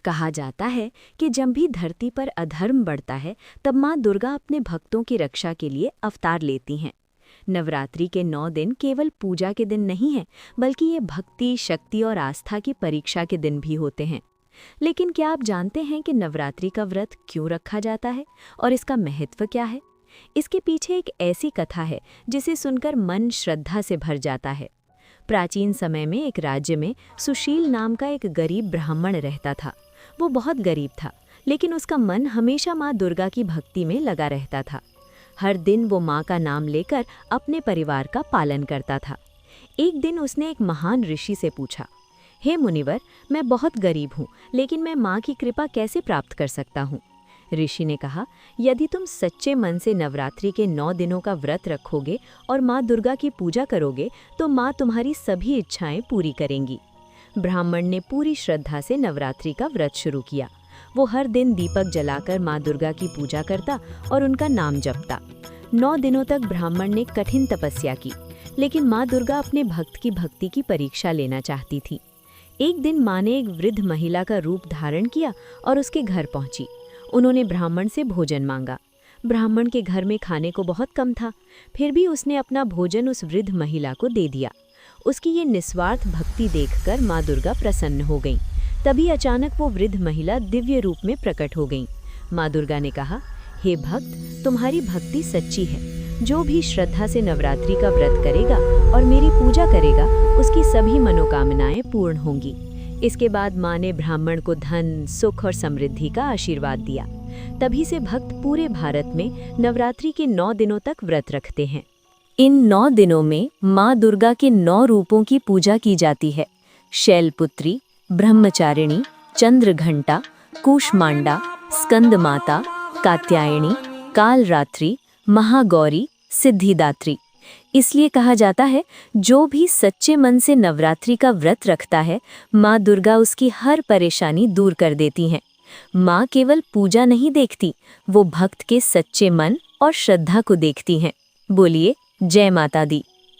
कहा जाता है कि जब भी धरती पर अधर्म बढ़ता है तब माँ दुर्गा अपने भक्तों की रक्षा के लिए अवतार लेती हैं। नवरात्रि के 9 दिन केवल पूजा के दिन नहीं हैं, बल्कि ये भक्ति, शक्ति और आस्था की परीक्षा के दिन भी होते हैं। लेकिन क्या आप जानते हैं कि नवरात्रि का व्रत क्यों रखा जाता है और इसका महत्व क्या है? इसके पीछे एक ऐसी कथा है जिसे सुनकर मन श्रद्धा से भर जाता है। प्राचीन समय में एक राज्य में सुशील नाम का एक गरीब ब्राह्मण रहता था। वो बहुत गरीब था, लेकिन उसका मन हमेशा माँ दुर्गा की भक्ति में लगा रहता था। हर दिन वो माँ का नाम लेकर अपने परिवार का पालन करता था। एक दिन उसने एक महान ऋषि से पूछा, हे मुनिवर, मैं बहुत गरीब हूँ, लेकिन मैं माँ की कृपा कैसे प्राप्त कर सकता हूँ? ऋषि ने कहा, यदि तुम सच्चे मन से नवरात्रि के 9 दिनों का व्रत रखोगे और माँ दुर्गा की पूजा करोगे तो माँ तुम्हारी सभी इच्छाएं पूरी करेंगी। ब्राह्मण ने पूरी श्रद्धा से नवरात्रि का व्रत शुरू किया। वो हर दिन दीपक जलाकर माँ दुर्गा की पूजा करता और उनका नाम जपता। 9 दिनों तक ब्राह्मण ने कठिन तपस्या की, लेकिन माँ दुर्गा अपने भक्त की भक्ति की परीक्षा लेना चाहती थी। एक दिन माँ ने एक वृद्ध महिला का रूप धारण किया और उसके घर पहुंची। उन्होंने ब्राह्मण से भोजन मांगा। ब्राह्मण के घर में खाने को बहुत कम था, फिर भी उसने अपना भोजन उस वृद्ध महिला को दे दिया। उसकी ये निस्वार्थ भक्ति देखकर माँ दुर्गा प्रसन्न हो गईं। तभी अचानक वो वृद्ध महिला दिव्य रूप में प्रकट हो गईं। माँ दुर्गा ने कहा, हे भक्त, तुम्हारी भक्ति सच्ची है। जो भी श्रद्धा से नवरात्रि का व्रत करेगा और मेरी पूजा करेगा, उसकी सभी मनोकामनाएं पूर्ण होंगी। इसके बाद माँ ने ब्राह्मण को धन, सुख और समृद्धि का आशीर्वाद दिया। तभी से भक्त पूरे भारत में नवरात्रि के 9 दिनों तक व्रत रखते हैं। इन 9 दिनों में माँ दुर्गा के 9 रूपों की पूजा की जाती है। शैलपुत्री, ब्रह्मचारिणी, चंद्रघंटा, कूष्मांडा, स्कंद माता, कात्यायनी, कालरात्रि, महागौरी, सिद्धिदात्री। इसलिए कहा जाता है, जो भी सच्चे मन से नवरात्रि का व्रत रखता है, माँ दुर्गा उसकी हर परेशानी दूर कर देती हैं। माँ केवल पूजा नहीं देखती, वो भक्त के सच्चे मन और श्रद्धा को देखती हैं। बोलिए जय माता दी।